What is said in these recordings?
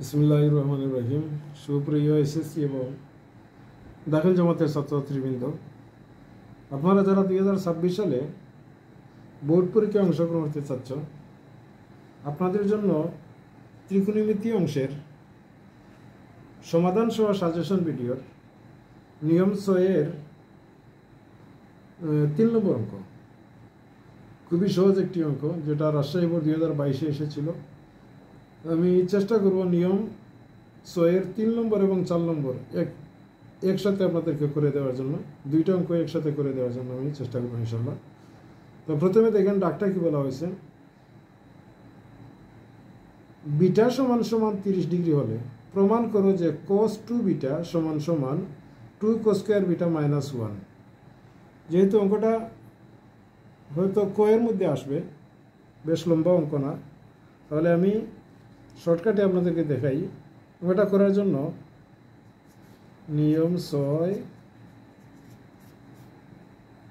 বিসমিল্লাহির রহমানির রহিম। সুপ্রিয় এসএসসি এবং দাখিল জামাতের ছাত্রছাত্রীবৃন্দ, আপনারা যারা 2026 সালে বোর্ড পরীক্ষায় অংশগ্রহণ করতে চাচ্ছ, আপনাদের জন্য ত্রিকোণমিতি অংশের সমাধান সহ সাজেশন ভিডিওর নিয়ম 6-এর 3 নম্বর অঙ্ক। খুবই সহজ একটি অঙ্ক, যেটা রাজশাহী বোর্ড 2022-এ এসেছিল। আমি চেষ্টা করব নিয়ম 6-এর 3 নম্বর এবং 4 নম্বর একসাথে আপনাদেরকে করে দেওয়ার জন্য, দুইটা অঙ্ক একসাথে করে দেওয়ার জন্য আমি চেষ্টা করবো ইনশাল্লাহ। তো প্রথমে দেখেন ডাকটা কি বলা হয়েছে। বিটা সমান সমান 30 ডিগ্রি হলে প্রমাণ করো যে cos 2 বিটা সমান সমান 2 cos স্কয়ার বিটা মাইনাস 1। যেহেতু অঙ্কটা হয়তো এর মধ্যে আসবে, বেশ লম্বা অঙ্ক না, তাহলে আমি শর্টকাটে আপনাদেরকে দেখাই। ওটা করার জন্য নিয়ম 6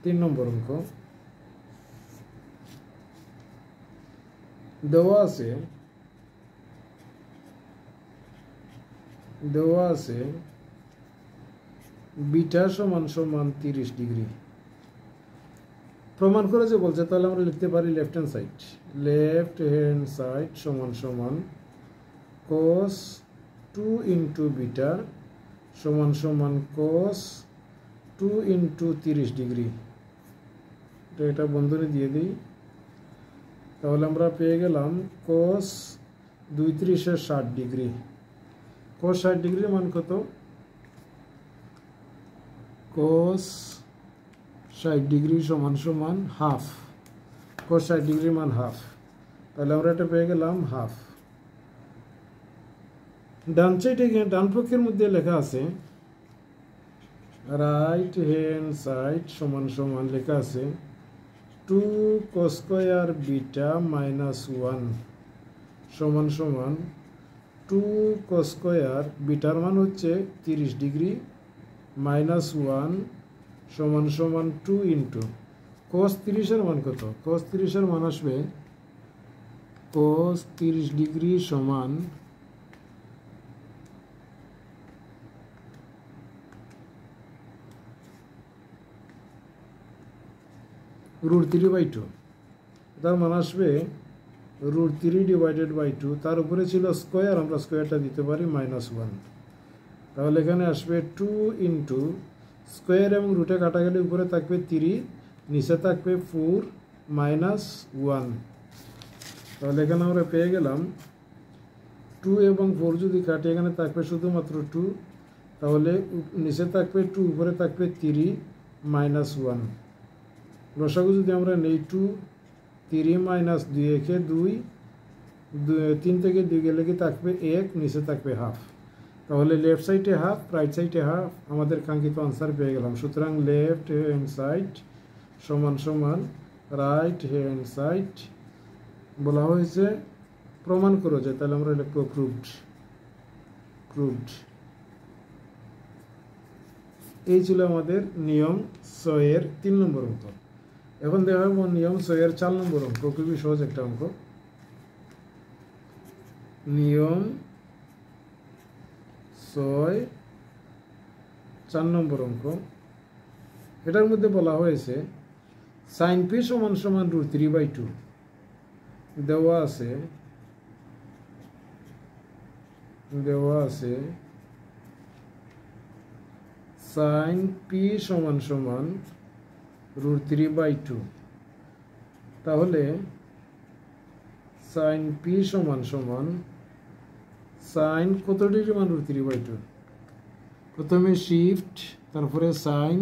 3 নম্বর অঙ্ক দেওয়া আছে বিটা সমান সমান 30 ডিগ্রি। প্রমাণ করে যে বলছে, তাহলে আমরা লিখতে পারি লেফট হ্যান্ড সাইড সমান সমান cos 2 ইন্টু বিটা সমান সমান cos 2 ইন্টু 30 ডিগ্রি। এটা বন্ধনী দিয়ে দিই, তাহলে আমরা পেয়ে গেলাম cos 2 × 60 ডিগ্রি। cos 60 ডিগ্রির মান কত? cos 60 ডিগ্রি সমান সমান হাফ। cos 60 ডিগ্রির মান হাফ, তাহলে আমরা এটা পেয়ে গেলাম হাফ। ডান পক্ষের মধ্যে লেখা আছে রাইট হ্যান্ড সাইড সমান সমান লেখা আছে 2 cos স্কয়ার বিটা মাইনাস 1 সমান সমান 2 cos স্কয়ার বিটার মান হচ্ছে 30 ডিগ্রি মাইনাস 1 সমান সমান 2 ইন্টু cos 30-এর মান কত? cos 30-এর মান আসবে cos 30 ডিগ্রি সমান √3/2। তার মান আসবে √3/2। তার উপরে ছিল স্কোয়ার, আমরা স্কোয়ারটা দিতে পারি -1। তাহলে এখানে আসবে 2 ইন্টু স্কোয়ার এবং রুটে কাটা গেলে উপরে থাকবে 3, নিচে থাকবে 4 -1। তাহলে এখানে আমরা পেয়ে গেলাম 2 এবং 4 যদি কাটি, এখানে থাকবে শুধুমাত্র 2, তাহলে নিচে থাকবে 2, উপরে থাকবে 3 -1। লসাগু যদি আমরা নেই 2, 3 - 2 একে 2, 3 থেকে 2 গেলে কি থাকবে 1, নিচে থাকবে হাফ। তাহলে লেফট সাইডে হাফ, রাইট সাইডে হাফ, আমাদের কাঙ্ক্ষিত আনসার পেয়ে গেলাম। সুতরাং লেফট হ্যান্ড সাইড সমান সমান রাইট হ্যান্ড সাইড বলা হয়েছে প্রমাণ করো যে, তাহলে আমরা লিখবো প্রুভড। এই ছিল আমাদের নিয়ম 6-এর 3 নম্বর অঙ্ক। এখন দেখা যাবো নিয়ম 6-এর 4 নম্বর অঙ্ক। খুবই সহজ একটা অঙ্ক। নিয়ম 6 4 নম্বর অঙ্ক। এটার মধ্যে বলা হয়েছে sin p সমান সমান √3/2 দেওয়া আছে sin p সমান সমান √3/2। তাহলে sin p সমান সমান sin কত ডিগ্রি মান √3/2? প্রথমে শিফট, তারপরে sin,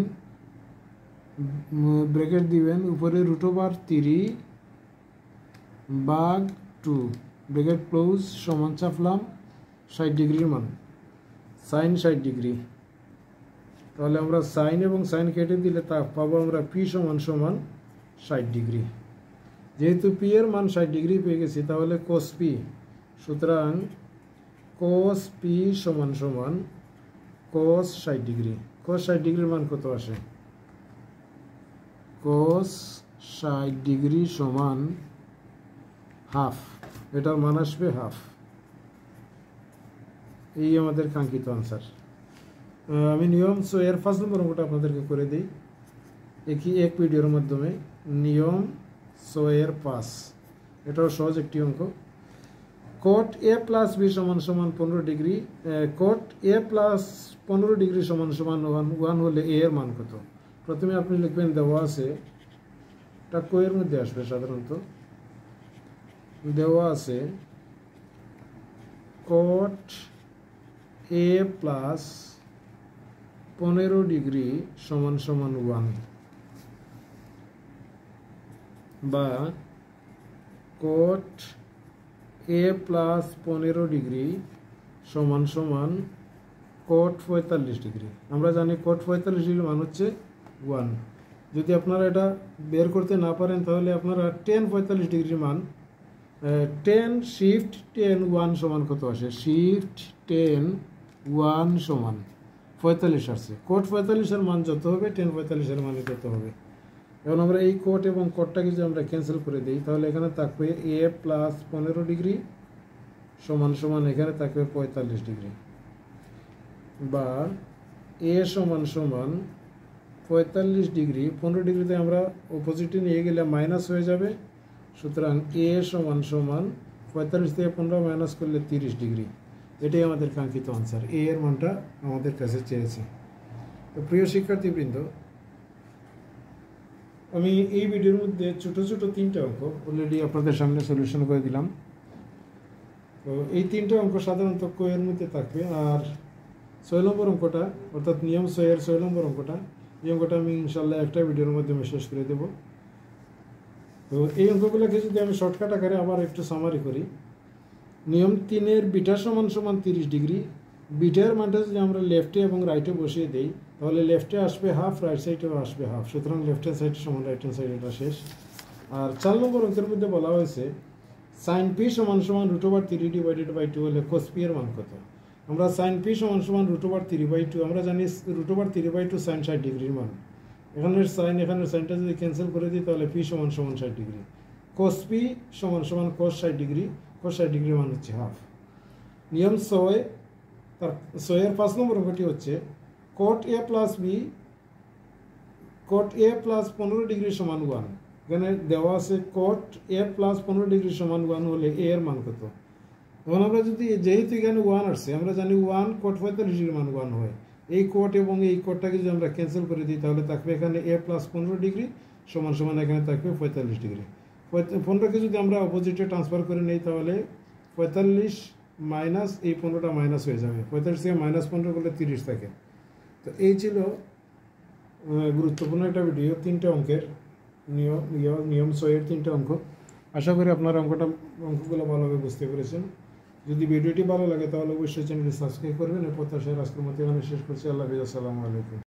ব্র্যাকেট দিবেন, উপরে √3/2 ব্র্যাকেট ক্লোজ, সমান চাপলাম 60 ডিগ্রির মান, sin 60 ডিগ্রি। তাহলে আমরা সাইন এবং সাইন কেটে দিলে তা পাবো আমরা p সমান সমান 60 ডিগ্রি। যেহেতু p এর মান 60 ডিগ্রি পেয়ে গেছি, তাহলে cos p, সুতরাং cos p সমান সমান cos 60 ডিগ্রি। cos 60 ডিগ্রির মান কত আসে? cos 60 ডিগ্রি সমান হাফ, এটার মান আসবে হাফ। এই আমাদের কাঙ্ক্ষিত আনসার। আমি নিয়ম সো এর 5 নম্বর অঙ্কটা আপনাদেরকে করে দিই এক ভিডিওর মাধ্যমে। নিয়ম সো এর 5, এটাও সহজ একটি অঙ্ক। cot a প্লাস বি সমান সমান 15 degree, cot a plus 15 degree সমান সমান 1 হলে a এর মান কত? প্রথমে আপনি লিখবেন দেওয়া আছে, এটা কোয়ের মধ্যে আসবে সাধারণত, দেওয়া আছে cot a প্লাস 15 ডিগ্রি সমান সমান 1, বা cot a প্লাস 15 ডিগ্রি সমান সমান cot 45 ডিগ্রি। আমরা জানি cot 45 ডিগ্রি মান হচ্ছে 1। যদি আপনারা এটা বের করতে না পারেন তাহলে আপনারা tan 45 ডিগ্রির মান, tan শিফট tan 1 সমান কত আসে? শিফট tan 1 সমান 45 আসছে। cot 45 এর মান যত হবে tan 45 এর মানে তত হবে। এখন আমরা এই cot এবং cotটাকে যদি আমরা ক্যান্সেল করে দিই তাহলে এখানে থাকবে a প্লাস 15 ডিগ্রি সমান সমান এখানে থাকবে 45 ডিগ্রি, বা a সমান সমান 45 ডিগ্রি, 15 ডিগ্রিতে আমরা অপোজিটে নিয়ে গেলে মাইনাস হয়ে যাবে। সুতরাং a সমান সমান 45 থেকে 15 মাইনাস করলে 30 ডিগ্রি। এটাই আমাদের কাঙ্ক্ষিত আনসার, a এর মানটা আমাদের কাছে চেয়েছে। তো প্রিয় শিক্ষার্থীবৃন্দ, আমি এই ভিডিওর মধ্যে ছোট ছোট 3টা অঙ্ক অলরেডি আপনাদের সামনে সলিউশন করে দিলাম। তো এই 3টা অঙ্ক সাধারণত কোয়ের মধ্যে থাকবে। আর 6 নম্বর অঙ্কটা, অর্থাৎ নিয়ম 6 এর 6 নম্বর অঙ্কটা, এই অঙ্কটা আমি ইনশাল্লাহ একটা ভিডিওর মাধ্যমে শেষ করে দেব। তো এই অঙ্কগুলোকে যদি আমি শর্টকাট আকারে আবার একটু সামারি করি, নিয়ম 3 এর বিটা সমান সমান 30 ডিগ্রি, বিটার মানটা যদি আমরা লেফটে এবং রাইটে বসিয়ে দিই তাহলে লেফটে আসবে হাফ, রাইট সাইডেও আসবে হাফ। সুতরাং লেফট হ্যান্ড সাইড সমান রাইট হ্যান্ড সাইড, এটা শেষ। আর 4 নম্বর অঙ্কের মধ্যে বলা হয়েছে সাইন পি সমান সমান √3 ডিভাইডেড বাই 2 হলে cos পি এর মান কত? আমরা সাইন পি সমান সমান √3/2, আমরা জানি √3/2 সাইন 60 ডিগ্রির মান। এখানের সাইনটা যদি ক্যান্সেল করে দিই তাহলে পি সমান সমান 60 ডিগ্রি। cos পি সমান সমান cos 60 ডিগ্রি, cos 60 ডিগ্রির মান হচ্ছে হাফ। নিয়ম 6 তার 6 এর 5 নম্বর অঙ্কটি হচ্ছে cot a প্লাস বি, cot a প্লাস 15 ডিগ্রি সমান 1। এখানে দেওয়া আছে cot a প্লাস 15 ডিগ্রি সমান 1 হলে a এর মান কত? এখন আমরা যদি, যেহেতু এখানে 1 আসছে, আমরা জানি 1 cot 45 ডিগ্রির মান 1 হয়। এই cot এবং এই cotটাকে যদি আমরা ক্যান্সেল করে দিই তাহলে থাকবে এখানে a প্লাস 15 ডিগ্রি সমান সমান এখানে থাকবে 45 ডিগ্রি। 15কে যদি আমরা অপোজিটে ট্রান্সফার করে নিই তাহলে 45 মাইনাস এই 15টা মাইনাস হয়ে যাবে, 45 থেকে -15 করলে 30 থাকে। তো এই ছিল গুরুত্বপূর্ণ একটা ভিডিও, 3টে অঙ্কের নিয়ম 6 এর 3টে অঙ্ক। আশা করি আপনারা অঙ্কগুলো ভালোভাবে বুঝতে পেরেছেন। যদি ভিডিওটি ভালো লাগে তাহলে অবশ্যই চ্যানেলটি সাবস্ক্রাইব করবেন। এর প্রত্যাশায় আজকের মতো এখানে শেষ করছি। আল্লাহ হাফেজ, আসসালামু আলাইকুম।